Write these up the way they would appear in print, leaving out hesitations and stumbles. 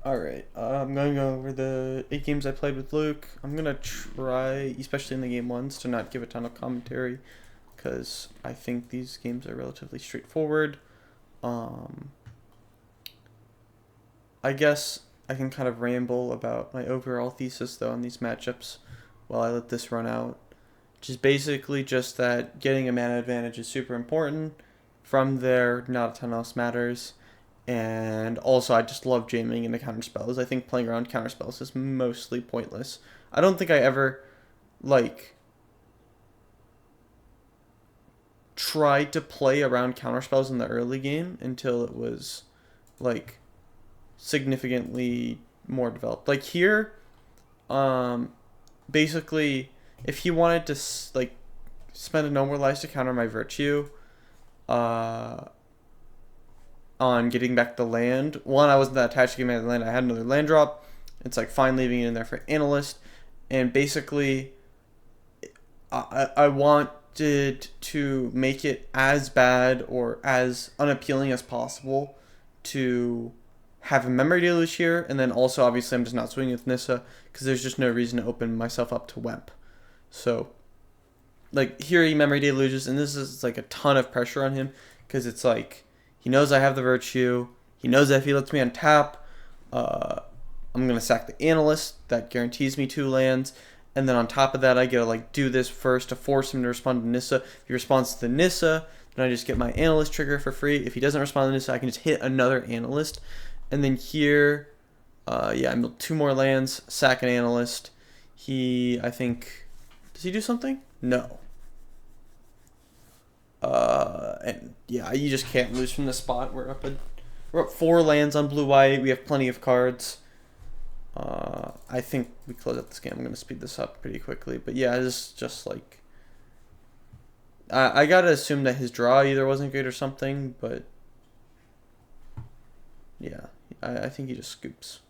Alright, I'm going to go over the 8 games I played with Luke. I'm going to try, especially in the game ones, to not give a ton of commentary because I think these games are relatively straightforward. Um, I guess I can kind of ramble about my overall thesis though on these matchups while I let this run out, which is basically just that getting a mana advantage is super important. From there, not a ton else matters. And also, I just love jamming into counter spells. I think playing around counter spells is mostly pointless. I don't think I ever, like, tried to play around counter spells in the early game until it was, like, significantly more developed. Like, here, um, basically, if he wanted to, like, spend a No More Lives to counter my Virtue, uh, on getting back the land. One, I wasn't that attached to getting back the land. I had another land drop. It's like fine leaving it in there for analyst. And basically, I wanted to make it as bad or as unappealing as possible to have a memory deluge here. And then also, obviously, I'm just not swinging with Nissa because there's just no reason to open myself up to Wemp. So, like, here he memory deluges, and this is like a ton of pressure on him because it's like he knows I have the virtue. He knows that if he lets me untap, uh, I'm gonna sack the analyst. That guarantees me 2 lands, and then on top of that, I gotta like do this first to force him to respond to Nissa. If he responds to the Nissa, then I just get my analyst trigger for free. If he doesn't respond to Nissa, I can just hit another analyst, and then here, yeah, I built 2 more lands, sack an analyst. I think, does he do something? No. And yeah, you just can't lose from this spot. We're up 4 lands on blue white. We have plenty of cards. I think we close out this game. I'm gonna speed this up pretty quickly, but yeah, it's just like I gotta assume that his draw either wasn't great or something, but yeah, I think he just scoops.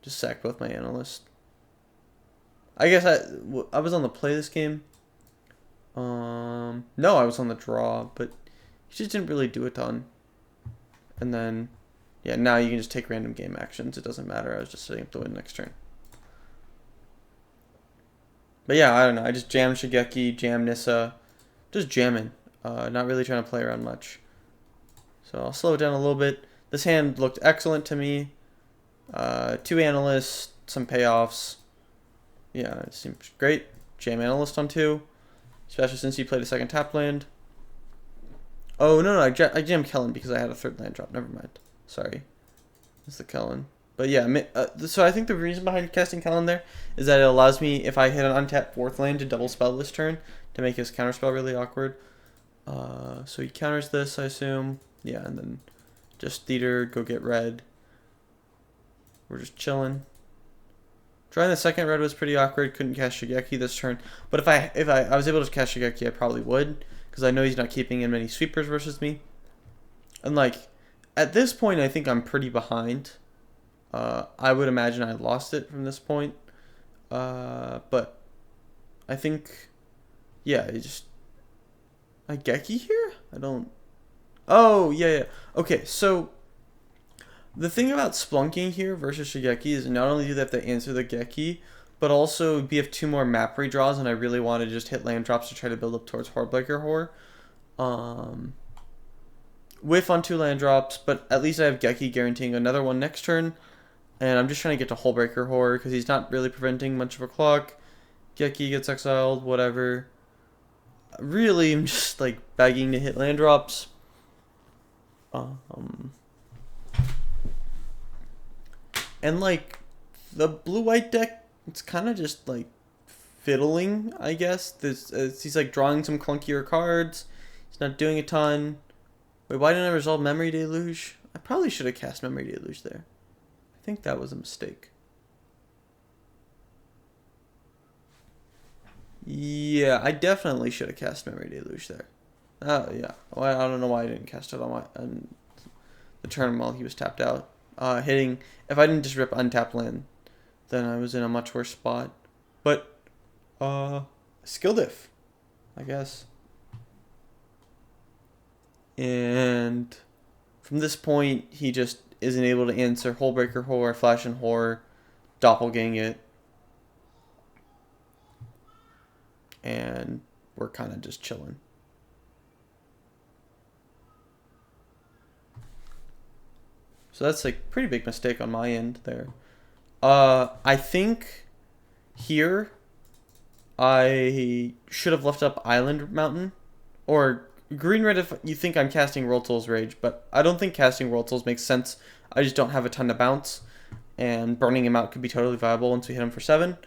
Just sack both my analysts. I guess I was on the play this game. No, I was on the draw, but he just didn't really do a ton. And then, yeah, now you can just take random game actions. It doesn't matter. I was just setting up the win next turn. But yeah, I don't know. I just jammed Shigeki, jammed Nissa. Just jamming. Not really trying to play around much. So I'll slow it down a little bit. This hand looked excellent to me. 2 analysts, some payoffs. Yeah, it seems great. Jam analyst on 2. Especially since he played a second tap land. Oh, no, I jammed Kellen because I had a 3rd land drop. Never mind. Sorry. It's the Kellen. But yeah, so I think the reason behind casting Kellen there is that it allows me, if I hit an untapped 4th land, to double spell this turn to make his counterspell really awkward. So he counters this, I assume. Yeah, and then just theater, go get red. We're just chilling. Trying the second red was pretty awkward. Couldn't cast Shigeki this turn. But if I was able to cast Shigeki, I probably would. Because I know he's not keeping in many sweepers versus me. And like, at this point, I think I'm pretty behind. I would imagine I lost it from this point. But I think, yeah, it just... I Geki here? I don't... Oh, yeah. Okay, so the thing about Splunking here versus Shigeki is not only do they have to answer the Geki, but also we have 2 more map redraws, and I really want to just hit land drops to try to build up towards Horror Horror. Whiff on 2 land drops, but at least I have Geki guaranteeing another one next turn, and I'm just trying to get to Hullbreaker Horror because he's not really preventing much of a clock. Geki gets exiled, whatever. Really, I'm just like begging to hit land drops. And like the blue white deck, it's kind of just like fiddling, I guess. He's like drawing some clunkier cards. He's not doing a ton. Wait, why didn't I resolve Memory Deluge? I probably should have cast Memory Deluge there. I think that was a mistake. Yeah, I definitely should have cast Memory Deluge there. Oh, yeah. Well, I don't know why I didn't cast it on the turn while he was tapped out. Hitting... If I didn't just rip untap land, then I was in a much worse spot. But, skill diff, I guess. And from this point, he just isn't able to answer Hullbreaker Horror, Flash and Horror, Doppelgang it, and we're kind of just chilling. So that's like pretty big mistake on my end there. I think here I should have left up Island Mountain or Green Red if you think I'm casting World Souls Rage, but I don't think casting World Souls makes sense. I just don't have a ton to bounce, and burning him out could be totally viable once we hit him for 7.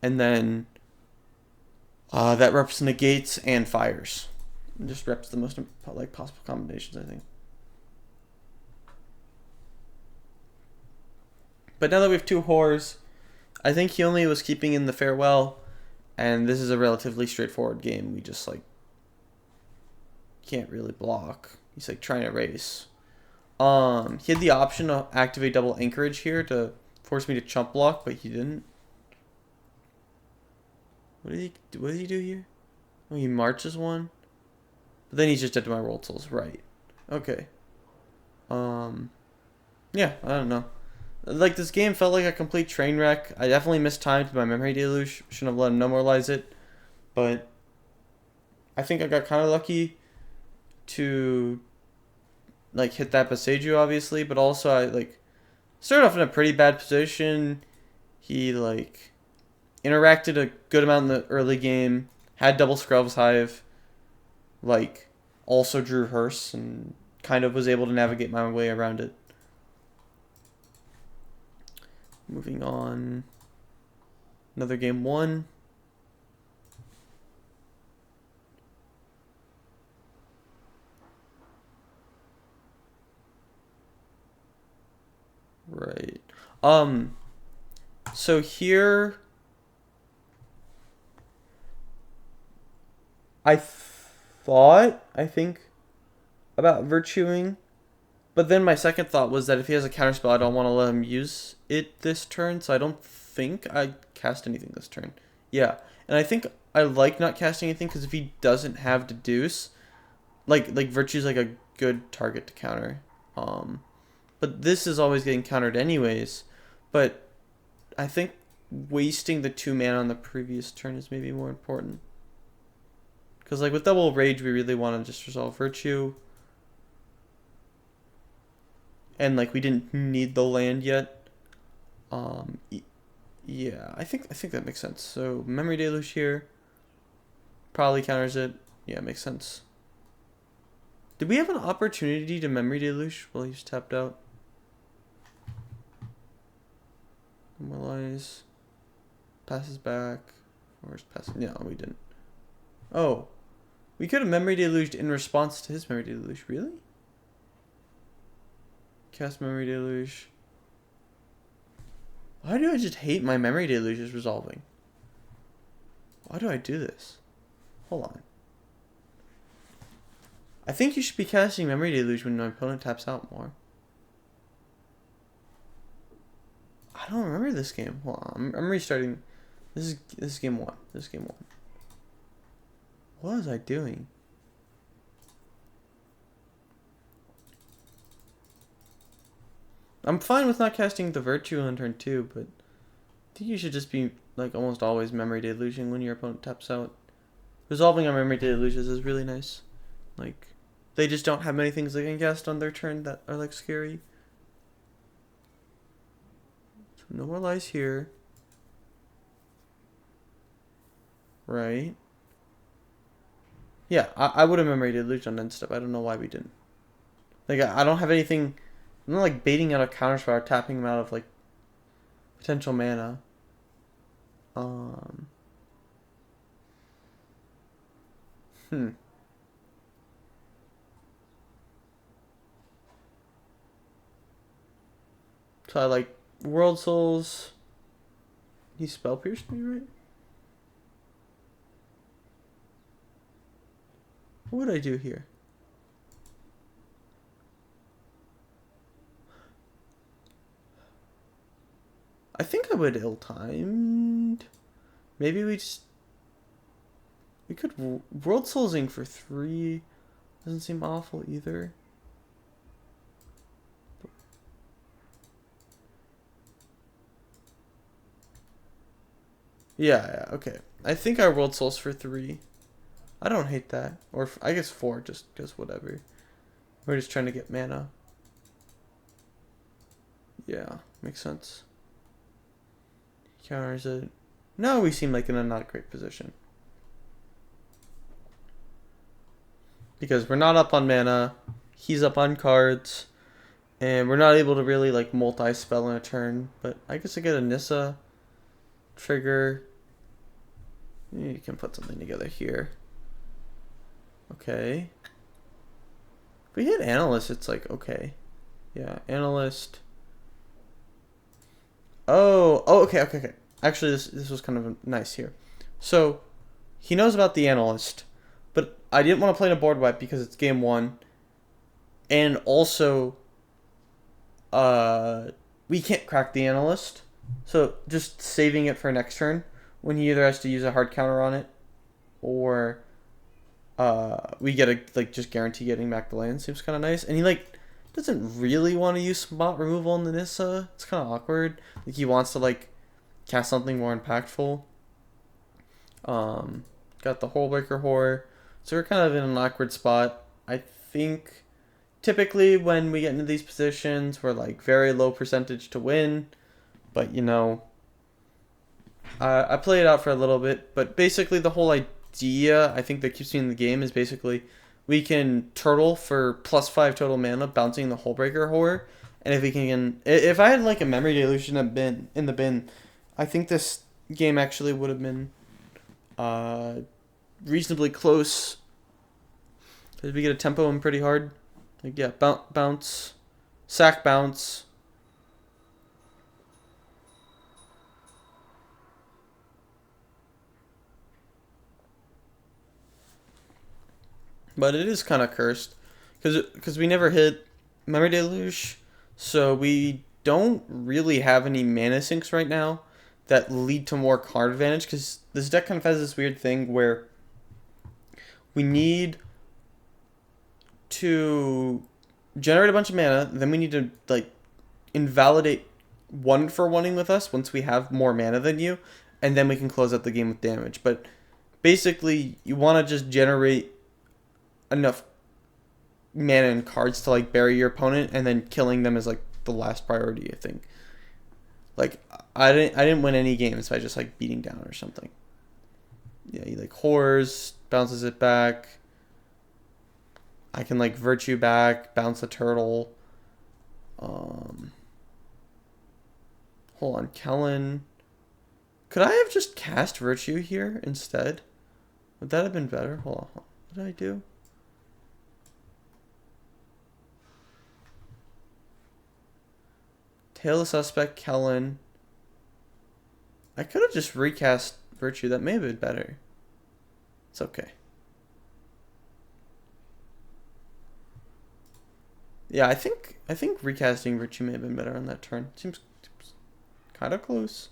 And then that reps negates and fires. It just reps the most like possible combinations, I think. But now that we have 2 horrors, I think he only was keeping in the farewell, and this is a relatively straightforward game. We just like can't really block. He's like trying to race. He had the option to activate double anchorage here to force me to chump block, but he didn't. What did he do here? Oh, he marches one. But then he's just dead to my World Souls, right? Okay. Yeah, I don't know. Like, this game felt like a complete train wreck. I definitely mistimed my memory deluge. Shouldn't have let him memorialize it. But I think I got kind of lucky to like hit that Boseiju, obviously, but also I like started off in a pretty bad position. He like interacted a good amount in the early game, had double Scrub's Hive, like also drew Hearse, and kind of was able to navigate my way around it. Moving on. Another game 1. Right. So here I think about virtuing, but then my second thought was that if he has a counterspell, I don't want to let him use it this turn, so I don't think I cast anything this turn. Yeah, and I think I like not casting anything because if he doesn't have Deduce, like Virtue's like a good target to counter. But this is always getting countered anyways. But I think wasting the 2 mana on the previous turn is maybe more important. Because like with double rage, we really want to just resolve Virtue. And like we didn't need the land yet. Yeah, I think that makes sense. So memory deluge here probably counters it. Yeah, it makes sense. Did we have an opportunity to memory deluge while he's tapped out? Normalize. Passes back. Where's passing? No, we didn't. Oh. We could have memory deluged in response to his memory deluge. Really? Cast memory deluge. Why do I just hate my memory deluges resolving? Why do I do this? Hold on. I think you should be casting memory deluge when my opponent taps out more. I don't remember this game. Hold on. I'm restarting. This is game 1. This is game 1. What was I doing? I'm fine with not casting the Virtue on turn 2, but I think you should just be like almost always memory deluging when your opponent taps out. Resolving on memory deluges is really nice. Like, they just don't have many things they can cast on their turn that are like scary. So no more lies here. Right. Yeah, I would have memory deluge on end step. I don't know why we didn't. Like, I don't have anything. I'm not like baiting out a counterspell or tapping him out of like potential mana. So I like World Souls. He spell pierced me, right? What would I do here? I think I would ill-timed. Maybe we could World Soulsing for 3. Doesn't seem awful either. Yeah, yeah, okay. I think our World Souls for 3. I don't hate that. Or I guess 4, just because whatever. We're just trying to get mana. Yeah, makes sense. Counters it. No, we seem like in a not great position. Because we're not up on mana. He's up on cards. And we're not able to really like multi-spell in a turn. But I guess I get a Nissa. Trigger. You can put something together here. Okay. If we hit Analyst, it's like, okay. Yeah, Analyst. Oh, okay. Actually, this was kind of nice here. So, he knows about the Analyst, but I didn't want to play in a board wipe because it's game 1. And also, we can't crack the Analyst. So, just saving it for next turn when he either has to use a hard counter on it or we get a like just guarantee getting back the land. Seems kind of nice. And he like doesn't really want to use spot removal on the Nissa. It's kind of awkward. Like he wants to like cast something more impactful. Got the Hullbreaker Horror. So we're kind of in an awkward spot. I think typically when we get into these positions, we're like very low percentage to win. But you know, I play it out for a little bit. But basically the whole idea I think that keeps me in the game is basically we can turtle for +5 total mana, bouncing the Hullbreaker Horror. And if we can, if I had like a Memory Deluge in the bin, I think this game actually would have been reasonably close. Because we get a tempo him pretty hard. Like, yeah, bounce, sack bounce. But it is kind of cursed. Because we never hit Memory Deluge. So we don't really have any mana sinks right now that lead to more card advantage. Because this deck kind of has this weird thing where we need to generate a bunch of mana, then we need to like invalidate 1-for-1ing with us once we have more mana than you, and then we can close out the game with damage. But basically, you want to just generate enough mana and cards to like bury your opponent, and then killing them is like the last priority. I think. Like I didn't win any games by just like beating down or something. Yeah, he like horrors, bounces it back. I can like virtue back, bounce a turtle. Hold on, Kellen. Could I have just cast virtue here instead? Would that have been better? Hold on. What did I do? Tail the suspect, Kellen. I could have just recast virtue. That may have been better. It's okay. Yeah, I think recasting virtue may have been better on that turn. Seems kind of close.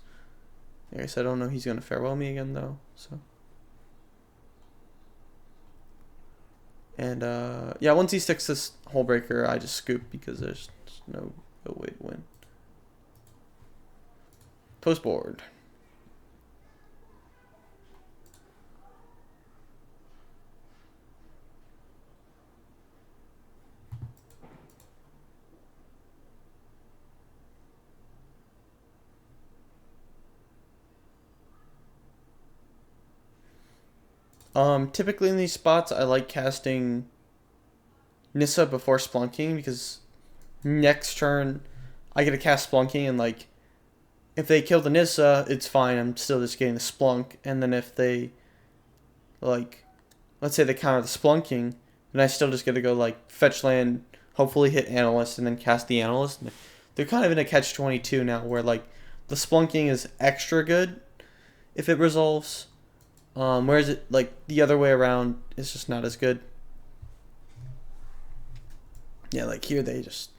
I guess I don't know he's gonna farewell me again though. So. And yeah, once he sticks this Hullbreaker, I just scoop because there's no way to win. Post board. Typically in these spots, I like casting Nissa before Splunking because next turn I get to cast Splunking and like if they kill the Nissa, it's fine. I'm still just getting the Splunk, and then if they like, let's say they counter the Splunking, then I still just get to go like fetch land, hopefully hit Analyst, and then cast the Analyst. They're kind of in a catch-22 now, where like the Splunking is extra good if it resolves. Whereas it like the other way around is just not as good. Yeah, like here they just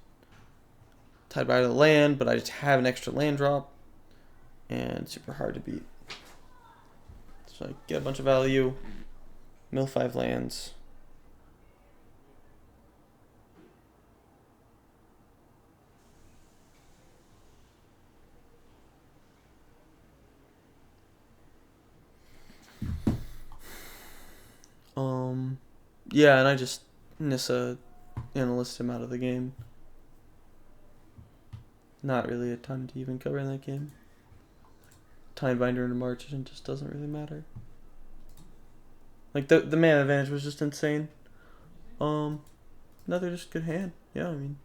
tied by the land, but I just have an extra land drop, and super hard to beat. So I get a bunch of value, mill 5 lands. Yeah, and I just Nissa analyst him out of the game. Not really a ton to even cover in that game. Timebinder and Marchant just doesn't really matter. Like the mana advantage was just insane. Another just good hand. Yeah, I mean.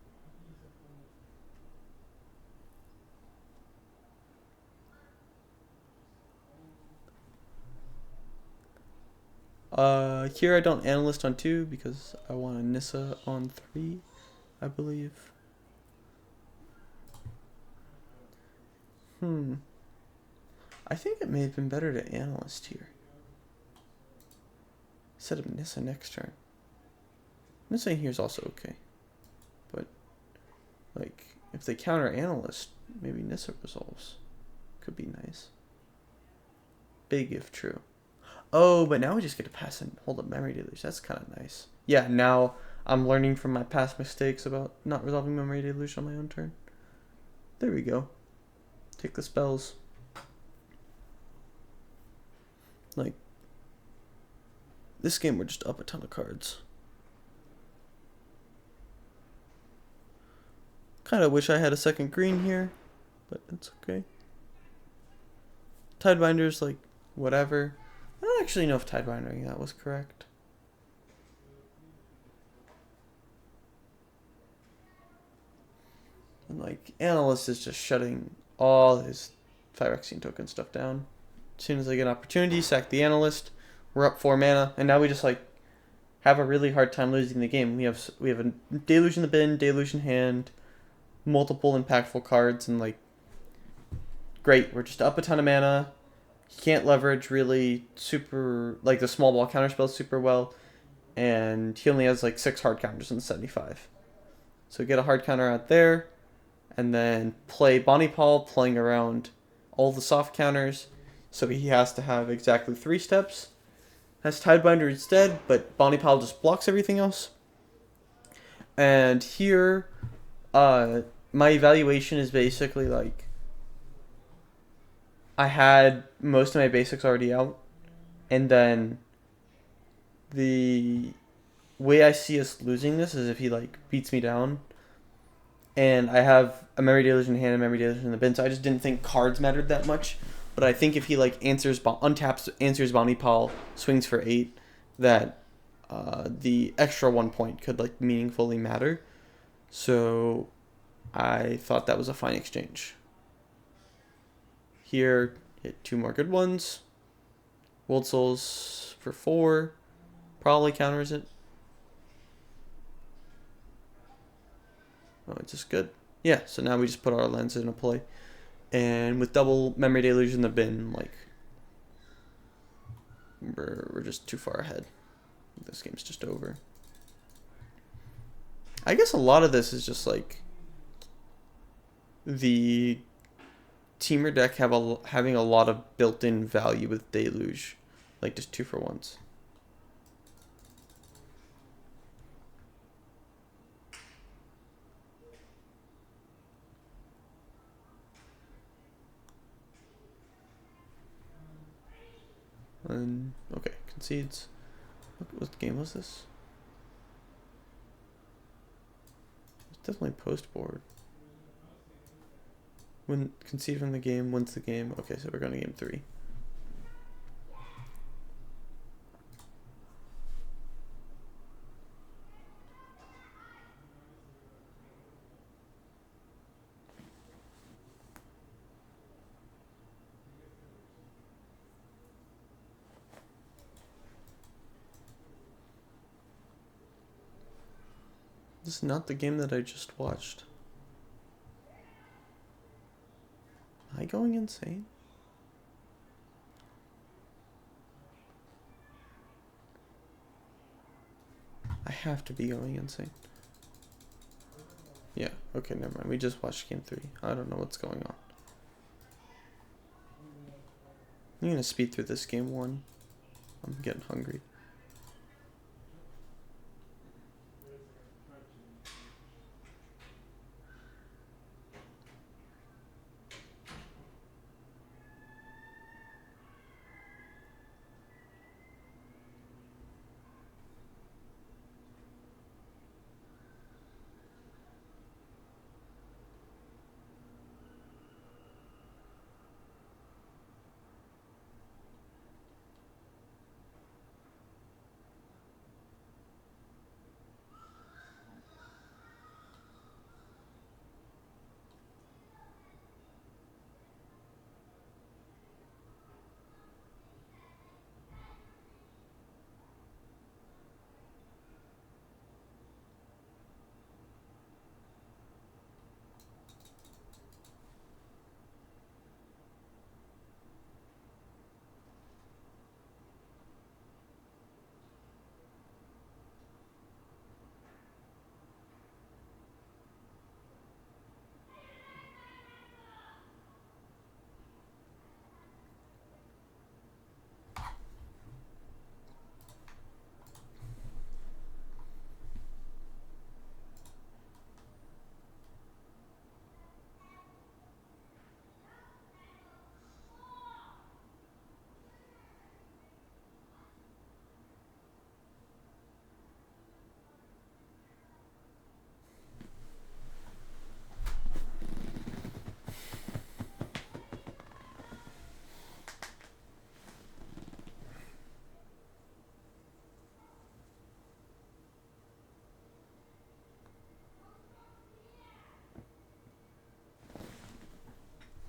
Here I don't analyst on 2 because I want a Nissa on 3, I believe. I think it may have been better to analyst here. Set up Nissa next turn. Nissa here is also okay. But, like, if they counter analyst, maybe Nissa resolves. Could be nice. Big if true. Oh, but now we just get to pass and hold up memory deluge. That's kind of nice. Yeah, now I'm learning from my past mistakes about not resolving memory deluge on my own turn. There we go. Take the spells. Like, this game we're just up a ton of cards. Kind of wish I had a second green here, but it's okay. Tidebinder's like, whatever. I don't actually know if Tidebindering that was correct. And like, Analyst is just shutting all his Phyrexian token stuff down. As soon as I get an opportunity, sack the Analyst. We're up 4 mana, and now we just like have a really hard time losing the game. We have a Deluge in the bin, Deluge in hand, multiple impactful cards, and like, great. We're just up a ton of mana. He can't leverage really super, like the small ball counterspell super well, and he only has like 6 hard counters in the 75. So get a hard counter out there, and then play Bonnie Paul playing around all the soft counters, so he has to have exactly 3 steps. Has Tidebinder instead, but Bonnie Paul just blocks everything else. And here, my evaluation is basically like, I had most of my basics already out, and then the way I see us losing this is if he like beats me down, and I have a memory deluge in hand and memory deluge in the bin, so I just didn't think cards mattered that much. But I think if he like untaps, answers Bonnie Paul, swings for 8, that the extra 1 point could like meaningfully matter. So I thought that was a fine exchange. Here, hit 2 more good ones. Wold Souls for 4. Probably counters it. Oh, it's just good. Yeah, so now we just put our lens into play. And with double memory deluge in the bin, like, we're just too far ahead. This game's just over. I guess a lot of this is just like the Temur deck having a lot of built-in value with deluge, like just 2-for-1s. And okay, concedes. What game was this? It's definitely post board. When concede from the game, wins the game. Okay, so we're going to game 3. This is not the game that I just watched. Am I going insane? I have to be going insane. Yeah, okay, never mind. We just watched game 3. I don't know what's going on. I'm gonna speed through this game 1. I'm getting hungry.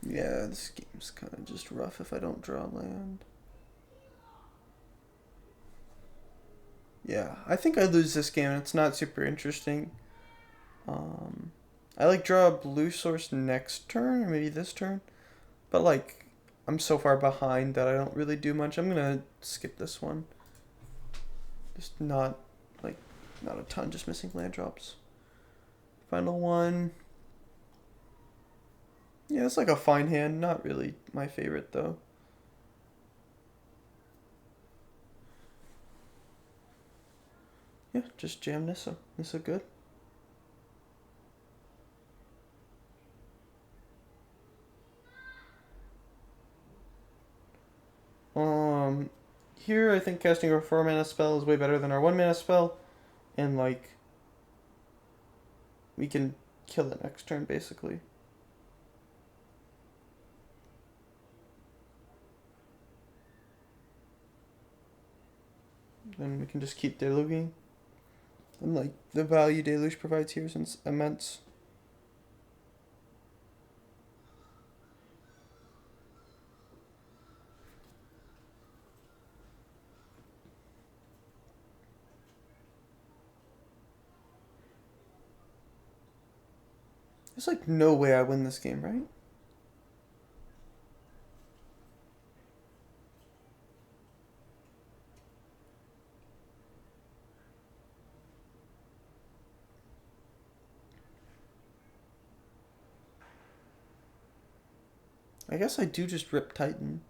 Yeah, this game's kind of just rough if I don't draw land. Yeah, I think I lose this game. It's not super interesting. I like draw a blue source next turn, or maybe this turn. But like, I'm so far behind that I don't really do much. I'm gonna skip this one. Just not, like, not a ton, just missing land drops. Final one. Yeah, it's like a fine hand. Not really my favorite, though. Yeah, just jam Nissa. Nissa good. Here I think casting our 4-mana spell is way better than our 1-mana spell. And, like, we can kill it next turn, basically. And we can just keep deluging. And, like, the value Deluge provides here is immense. There's, like, no way I win this game, right? I guess I do just rip Titan.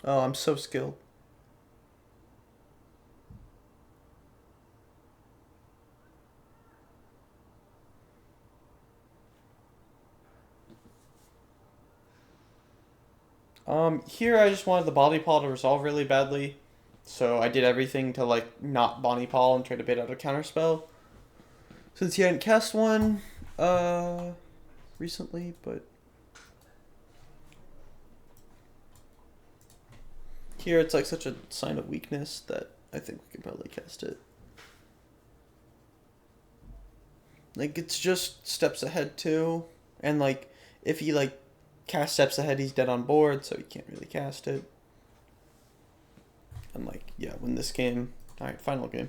Oh, I'm so skilled. Here I just wanted the Body Paw to resolve really badly. So I did everything to, like, not Bonnie Paul and try to bait out a counterspell. Since he hadn't cast one, recently, but... Here it's, like, such a sign of weakness that I think we can probably cast it. Like, it's just steps ahead, too. And, like, if he, like, cast steps ahead, he's dead on board, so he can't really cast it. And, like, yeah, win this game. Alright, final game.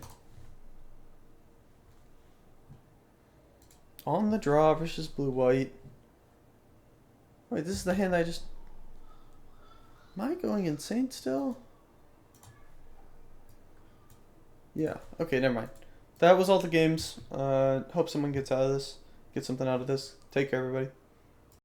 On the draw versus blue-white. Wait, this is the hand I just... Am I going insane still? Yeah, okay, never mind. That was all the games. Hope someone gets out of this. Get something out of this. Take care, everybody.